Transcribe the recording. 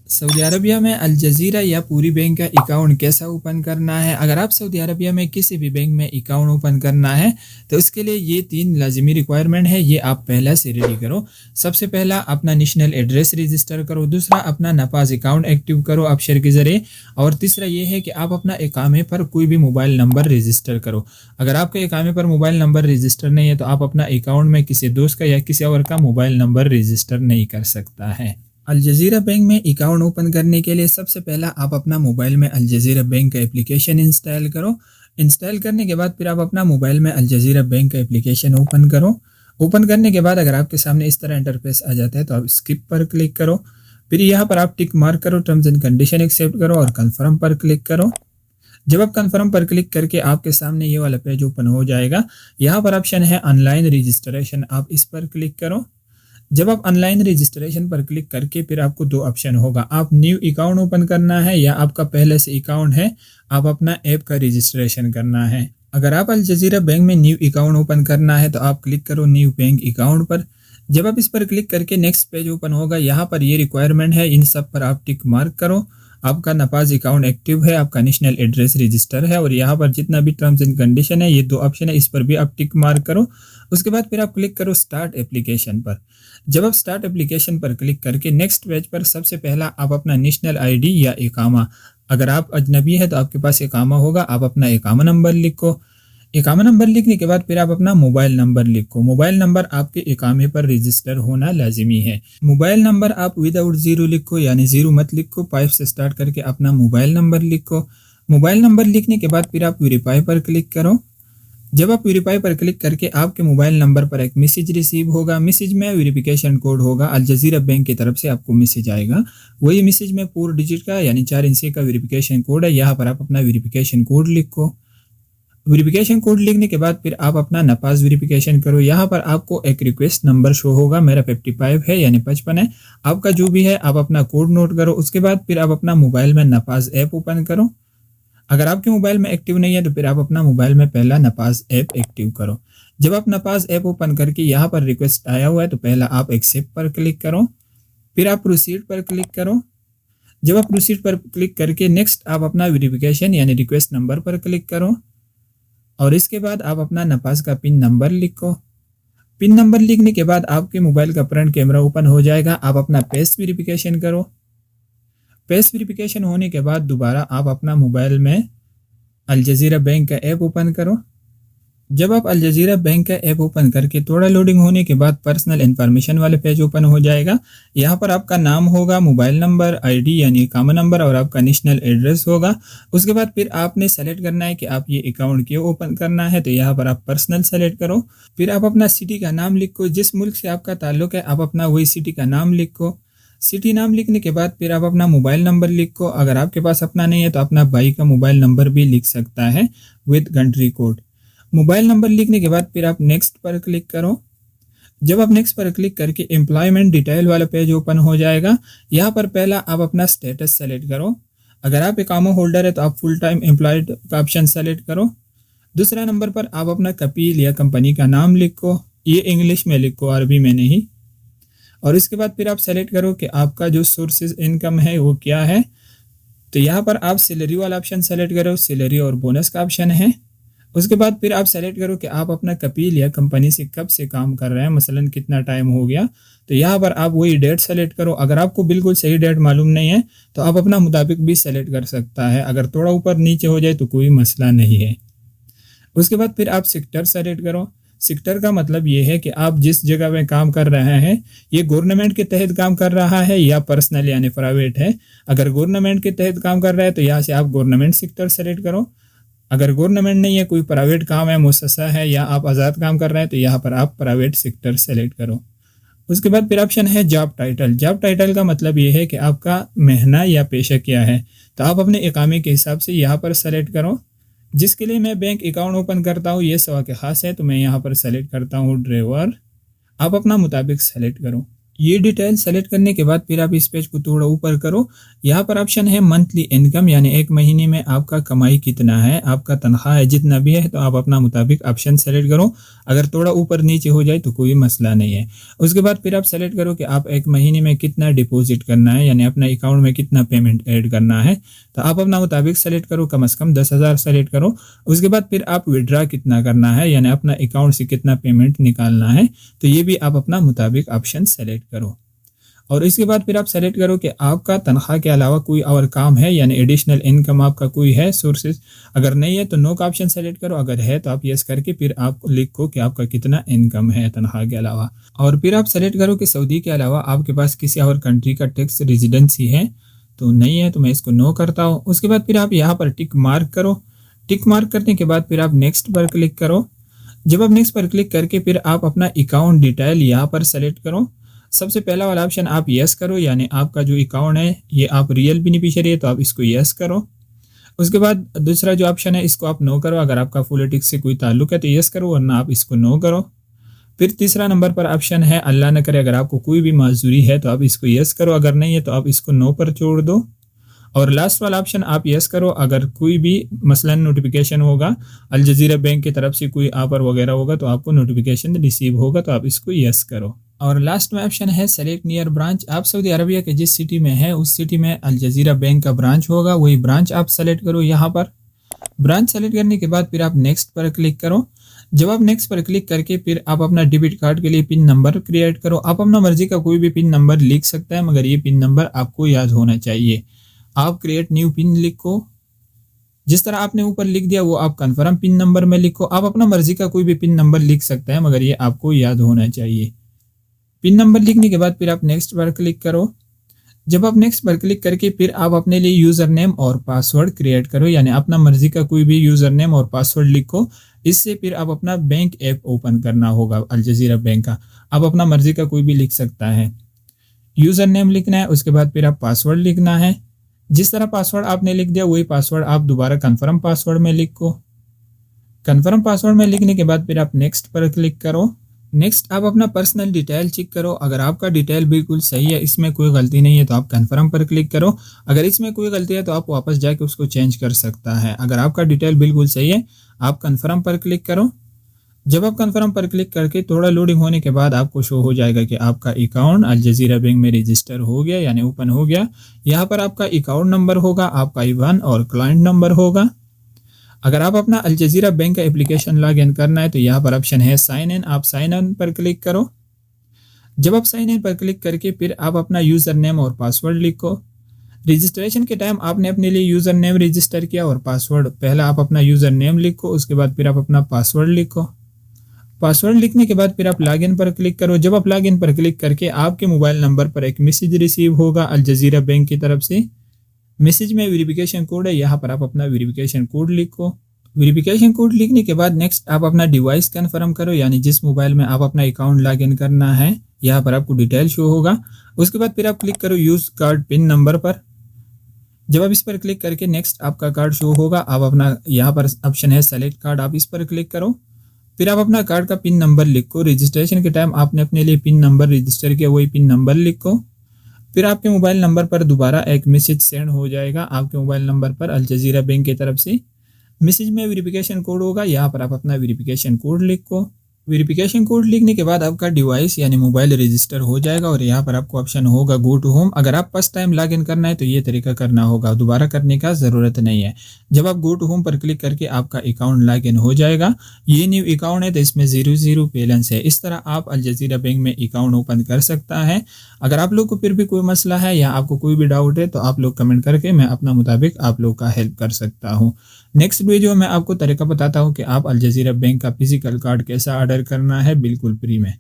Saudi Arabia में Al Jazeera या पूरी बैंक का अकाउंट कैसा ओपन करना है। अगर आप सऊदी अरबिया में किसी भी बैंक में अकाउंट ओपन करना है तो इसके लिए ये 3 लाजिमी रिक्वायरमेंट है, ये आप पहले से रेडी करो। सबसे पहला अपना नेशनल एड्रेस रजिस्टर करो, दूसरा अपना नपाज अकाउंट एक्टिव करो अबशर के ज़रिए, और तीसरा ये है कि आप अपना इकामे पर कोई भी मोबाइल नंबर रजिस्टर करो। अगर आपके इकामे पर मोबाइल नंबर रजिस्टर नहीं है तो आप अपना अकाउंट में किसी दोस्त का या किसी और का मोबाइल नंबर रजिस्टर नहीं कर सकता है। अल जज़ीरा बैंक में अकाउंट ओपन करने के लिए सबसे पहला आप अपना मोबाइल में अल जज़ीरा बैंक का एप्लीकेशन इंस्टॉल करो। इंस्टॉल करने के बाद फिर आप अपना मोबाइल में अल जज़ीरा बैंक का एप्लीकेशन ओपन करो। ओपन करने के बाद अगर आपके सामने इस तरह इंटरफेस आ जाता है तो आप स्किप पर क्लिक करो। फिर यहाँ पर आप टिक मार्क करो, टर्म्स एंड कंडीशन एक्सेप्ट करो और कन्फर्म पर क्लिक करो। जब आप कन्फर्म पर क्लिक करके आपके सामने ये वाला पेज ओपन हो जाएगा। यहाँ पर ऑप्शन है ऑनलाइन रजिस्ट्रेशन, आप इस पर क्लिक करो। जब आप ऑनलाइन रजिस्ट्रेशन पर क्लिक करके फिर आपको 2 ऑप्शन होगा, आप न्यू अकाउंट ओपन करना है या आपका पहले से अकाउंट है आप अपना ऐप का रजिस्ट्रेशन करना है। अगर आप अल जज़ीरा बैंक में न्यू अकाउंट ओपन करना है तो आप क्लिक करो न्यू बैंक अकाउंट पर। जब आप इस पर क्लिक करके नेक्स्ट पेज ओपन होगा, यहाँ पर ये रिक्वायरमेंट है, इन सब पर आप टिक मार्क करो। आपका नपाज अकाउंट एक्टिव है, आपका नेशनल एड्रेस रजिस्टर है, और यहाँ पर जितना भी टर्म्स एंड कंडीशन है ये 2 ऑप्शन है, इस पर भी आप टिक मार्क करो। उसके बाद फिर आप क्लिक करो स्टार्ट एप्लीकेशन पर। जब आप स्टार्ट एप्लीकेशन पर क्लिक करके नेक्स्ट पेज पर सबसे पहला आप अपना नेशनल आईडी या इकामा, अगर आप अजनबी है तो आपके पास इकामा होगा, आप अपना इकामा नंबर लिखो। इकामा नंबर लिखने के बाद फिर आप अपना मोबाइल नंबर लिखो। मोबाइल नंबर आपके इकामे पर रजिस्टर होना लाजिमी है। मोबाइल नंबर आप विदाउट ज़ीरो लिखो, यानी ज़ीरो मत लिखो, 5 से स्टार्ट करके अपना मोबाइल नंबर लिखो। मोबाइल नंबर लिखने के बाद फिर आप वेरीफाई पर क्लिक करो। जब आप वेरीफाई पर क्लिक करके आपके मोबाइल नंबर पर एक मैसेज रिसीव होगा, मैसेज में वेरिफिकेशन कोड होगा, अल जज़ीरा बैंक की तरफ से आपको मैसेज आएगा। वही मैसेज में 4 डिजिट का यानी 4 अंक का वेरिफिकेशन कोड है, यहाँ पर आप अपना वेरिफिकेशन कोड लिखो। वेरिफिकेशन कोड लिखने के बाद फिर आप अपना नपाज वेरिफिकेशन करो। यहाँ पर आपको एक रिक्वेस्ट नंबर शो होगा, मेरा 55 है यानी 55 है, आपका जो भी है आप अपना कोड नोट करो। उसके बाद फिर आप अपना मोबाइल में नपाज ऐप ओपन करो। अगर आपके मोबाइल में एक्टिव नहीं है तो फिर आप अपना मोबाइल में पहला नपाज ऐप एक्टिव करो। जब आप नपाज ऐप ओपन करके यहाँ पर रिक्वेस्ट आया हुआ है तो पहला आप एक्सेप्ट पर क्लिक करो, फिर आप प्रोसीड पर क्लिक करो। जब आप प्रोसीड पर क्लिक करके नेक्स्ट आप अपना वेरिफिकेशन यानी रिक्वेस्ट नंबर पर क्लिक करो, और इसके बाद आप अपना नपाज का पिन नंबर लिखो। पिन नंबर लिखने के बाद आपके मोबाइल का फ्रंट कैमरा ओपन हो जाएगा। आप अपना फेस वेरिफिकेशन करो। फेस वेरिफिकेशन होने के बाद दोबारा आप अपना मोबाइल में अल जज़ीरा बैंक का ऐप ओपन करो। जब आप अल जज़ीरा बैंक का ऐप ओपन करके थोड़ा लोडिंग होने के बाद पर्सनल इन्फॉर्मेशन वाले पेज ओपन हो जाएगा। यहाँ पर आपका नाम होगा, मोबाइल नंबर, आईडी यानी इकामा नंबर, और आपका नेशनल एड्रेस होगा। उसके बाद फिर आपने सेलेक्ट करना है कि आप ये अकाउंट क्यों ओपन करना है, तो यहाँ पर आप पर्सनल सेलेक्ट करो। फिर आप अपना सिटी का नाम लिखो, जिस मुल्क से आपका ताल्लुक है आप अपना वही सिटी का नाम लिखो। सिटी नाम लिखने के बाद फिर आप अपना मोबाइल नंबर लिखो। अगर आपके पास अपना नहीं है तो अपना भाई का मोबाइल नंबर भी लिख सकता है with country code. Mobile number लिखने के बाद फिर आप नेक्स्ट पर क्लिक करो। जब आप नेक्स्ट पर क्लिक करके एम्प्लॉयमेंट डिटेल वाला पेज ओपन हो जाएगा। यहाँ पर पहला आप अपना स्टेटस सेलेक्ट करो। अगर आप इकामा होल्डर है तो आप फुल टाइम एम्प्लॉयड का ऑप्शन सेलेक्ट करो। दूसरा नंबर पर आप अपना कपील या कंपनी का नाम लिखो, ये इंग्लिश में लिखो, अरबी में नहीं। और इसके बाद फिर आप सेलेक्ट करो कि आपका जो सोर्सेज इनकम है वो क्या है। तो यहाँ पर आप सैलरी वाला ऑप्शन सेलेक्ट करो, सैलरी और बोनस का ऑप्शन है। उसके बाद फिर आप सेलेक्ट करो कि आप अपना कपील या कंपनी से कब से काम कर रहे हैं, मसलन कितना टाइम हो गया। तो यहाँ पर आप वही डेट सेलेक्ट करो। अगर आपको बिल्कुल सही डेट मालूम नहीं है तो आप अपना मुताबिक भी सेलेक्ट कर सकता है, अगर थोड़ा ऊपर नीचे हो जाए तो कोई मसला नहीं है। उसके बाद फिर आप सेक्टर सेलेक्ट करो। सेक्टर का मतलब ये है कि आप जिस जगह में काम कर रहे हैं ये गवर्नमेंट के तहत काम कर रहा है या पर्सनल यानी प्राइवेट है। अगर गवर्नमेंट के तहत काम कर रहा है तो यहाँ से आप गवर्नमेंट सेक्टर सेलेक्ट करो। अगर गवर्नमेंट नहीं है, कोई प्राइवेट काम है, मुअस्ससा है या आप आज़ाद काम कर रहे हैं तो यहाँ पर आप प्राइवेट सेक्टर सेलेक्ट करो। उसके बाद फिर ऑप्शन है जॉब टाइटल। जॉब टाइटल का मतलब ये है कि आपका महना या पेशा क्या है, तो आप अपने इकामे के हिसाब से यहाँ पर सेलेक्ट करो। जिसके लिए मैं बैंक अकाउंट ओपन करता हूँ ये सवा के ख़ास है तो मैं यहाँ पर सेलेक्ट करता हूँ ड्राइवर। आप अपना मुताबिक सेलेक्ट करो। ये डिटेल सेलेक्ट करने के बाद फिर आप इस पेज को थोड़ा ऊपर करो। यहाँ पर ऑप्शन है मंथली इनकम, यानी एक महीने में आपका कमाई कितना है, आपका तनख्वाह है जितना भी है, तो आप अपना मुताबिक ऑप्शन सेलेक्ट करो। अगर थोड़ा ऊपर नीचे हो जाए तो कोई मसला नहीं है। उसके बाद फिर आप सेलेक्ट करो कि आप एक महीने में कितना डिपॉजिट करना है, यानी अपना अकाउंट में कितना पेमेंट ऐड करना है। तो आप अपना मुताबिक सेलेक्ट करो, कम से कम 10,000 सेलेक्ट करो। उसके बाद फिर आप विड्रा कितना करना है, यानी अपना अकाउंट से कितना पेमेंट निकालना है, तो ये भी आप अपना मुताबिक ऑप्शन सेलेक्ट करो। और इसके बाद फिर आप सेलेक्ट करो कि आपका तनख्वाह के अलावा कोई और काम है, यानी एडिशनल इनकम आपका कोई है सोर्सेज। अगर नहीं है तो नो का ऑप्शन सेलेक्ट करो, अगर है तो आप यस करके फिर आप लिखो कि आपका कितना इनकम है तनख्वाह के अलावा। और फिर आप सेलेक्ट करो कि सऊदी के अलावा आपके पास किसी और कंट्री का टैक्स रेजिडेंसी है, तो नहीं है तो मैं इसको नो करता हूँ। उसके बाद फिर आप यहाँ पर टिक मार्क करो। टिक मार्क करने के बाद फिर आप नेक्स्ट पर क्लिक करो। जब आप नेक्स्ट पर क्लिक करके फिर आप अपना अकाउंट डिटेल यहाँ पर सेलेक्ट करो। सबसे पहला वाला ऑप्शन आप यस करो, यानी आपका जो अकाउंट है ये आप रियल बेनिफिशियरी है तो आप इसको यस करो। उसके बाद दूसरा जो ऑप्शन है इसको आप नो करो, अगर आपका पॉलिटिक्स से कोई ताल्लुक है तो यस करो, वरना आप इसको नो करो। फिर तीसरा नंबर पर ऑप्शन है अल्लाह न करे अगर आपको कोई भी माजूरी है तो आप इसको यस करो, अगर नहीं है तो आप इसको नो पर छोड़ दो। और लास्ट वाला ऑप्शन आप यस करो, अगर कोई भी मसलन नोटिफिकेशन होगा अल जजीरा बैंक की तरफ से कोई ऑफर वगैरह होगा तो आपको नोटिफिकेशन रिसीव होगा, तो आप इसको यस करो। और लास्ट में ऑप्शन है सेलेक्ट नियर ब्रांच। आप सऊदी अरबिया के जिस सिटी में है उस सिटी में अल जजीरा बैंक का ब्रांच होगा, वही ब्रांच आप सेलेक्ट करो। यहाँ पर ब्रांच सेलेक्ट करने के बाद फिर आप नेक्स्ट पर क्लिक करो। जब आप नेक्स्ट पर क्लिक करके फिर आप अपना डेबिट कार्ड के लिए पिन नंबर क्रिएट करो। आप अपना मर्जी का कोई भी पिन नंबर लिख सकते हैं, मगर ये पिन नंबर आपको याद होना चाहिए। आप क्रिएट न्यू पिन लिखो, जिस तरह आपने ऊपर लिख दिया वो आप कन्फर्म पिन नंबर में लिखो। आप अपना मर्जी का कोई भी पिन नंबर लिख सकते हैं, मगर ये आपको याद होना चाहिए। पिन नंबर लिखने के बाद फिर आप नेक्स्ट पर क्लिक करो। जब आप नेक्स्ट पर क्लिक करके फिर आप अपने लिए यूज़र नेम और पासवर्ड क्रिएट करो, यानी अपना मर्जी का कोई भी यूज़र नेम और पासवर्ड लिखो। इससे फिर आप अपना बैंक ऐप ओपन करना होगा अल जजीरा बैंक का। आप अपना मर्जी का कोई भी लिख सकता है। यूज़र नेम लिखना है, उसके बाद फिर आप पासवर्ड लिखना है। जिस तरह पासवर्ड आपने लिख दिया वही पासवर्ड आप दोबारा कन्फर्म पासवर्ड में लिखो। कन्फर्म पासवर्ड में लिखने के बाद फिर आप नेक्स्ट पर क्लिक करो। नेक्स्ट आप अपना पर्सनल डिटेल चेक करो, अगर आपका डिटेल बिल्कुल सही है, इसमें कोई गलती नहीं है तो आप कन्फर्म पर क्लिक करो। अगर इसमें कोई गलती है तो आप वापस जाके उसको चेंज कर सकता है। अगर आपका डिटेल बिल्कुल सही है आप कन्फर्म पर क्लिक करो। जब आप कन्फर्म पर क्लिक करके थोड़ा लोडिंग होने के बाद आपको शो हो जाएगा कि आपका अकाउंट अल जजीरा बैंक में रजिस्टर हो गया, यानी ओपन हो गया। यहाँ पर आपका अकाउंट नंबर होगा, आपका IBAN और क्लाइंट नंबर होगा। अगर आप अपना अल जजीरा बैंक का एप्लीकेशन लॉग इन करना है तो यहाँ पर ऑप्शन है साइन इन, आप साइन इन पर क्लिक करो। जब आप साइन इन पर क्लिक करके फिर आप अपना यूज़र नेम और पासवर्ड लिखो। रजिस्ट्रेशन के टाइम आपने अपने लिए यूज़र नेम रजिस्टर किया और पासवर्ड, पहला आप अपना यूज़र नेम लिखो, उसके बाद फिर आप अपना पासवर्ड लिखो। पासवर्ड लिखने के बाद फिर आप लॉगिन पर क्लिक करो। जब आप लॉगिन पर क्लिक करके आपके मोबाइल नंबर पर एक मैसेज रिसीव होगा अल जजीरा बैंक की तरफ से। मैसेज में वेरिफिकेशन कोड है, यहाँ पर आप अपना वेरिफिकेशन कोड लिखो। वेरिफिकेशन कोड लिखने के बाद नेक्स्ट आप अपना डिवाइस कन्फर्म करो, यानी जिस मोबाइल में आप अपना अकाउंट लॉगिन करना है यहाँ पर आपको डिटेल शो होगा। उसके बाद फिर आप क्लिक करो यूज़ कार्ड पिन नंबर पर। जब आप इस पर क्लिक करके नेक्स्ट आपका कार्ड शो होगा, आप अपना यहाँ पर ऑप्शन है सेलेक्ट कार्ड, आप इस पर क्लिक करो। फिर आप अपना कार्ड का पिन नंबर लिखो। रजिस्ट्रेशन के टाइम आपने अपने लिए पिन नंबर रजिस्टर किया, वही पिन नंबर लिखो। फिर आपके मोबाइल नंबर पर दोबारा एक मैसेज सेंड हो जाएगा आपके मोबाइल नंबर पर अल जजीरा बैंक की तरफ से। मैसेज में वेरिफिकेशन कोड होगा, यहाँ पर आप अपना वेरिफिकेशन कोड लिखो। वेरिफिकेशन कोड लिखने के बाद आपका डिवाइस यानी मोबाइल रजिस्टर हो जाएगा और यहाँ पर आपको ऑप्शन होगा गो टू होम। अगर आप फर्स्ट टाइम लॉगिन करना है तो ये तरीका करना होगा, दोबारा करने का ज़रूरत नहीं है। जब आप गो टू होम पर क्लिक करके आपका अकाउंट लॉगिन हो जाएगा। ये न्यू अकाउंट है तो इसमें 00 बैलेंस है। इस तरह आप अल जजीरा बैंक में अकाउंट ओपन कर सकता है। अगर आप लोग को फिर भी कोई मसला है या आपको कोई भी डाउट है तो आप लोग कमेंट करके मैं अपना मुताबिक आप लोग का हेल्प कर सकता हूँ। नेक्स्ट वीडियो में आपको तरीका बताता हूँ कि आप अल जजीरा बैंक का फिजिकल कार्ड कैसा ऑर्डर करना है बिल्कुल फ्री में।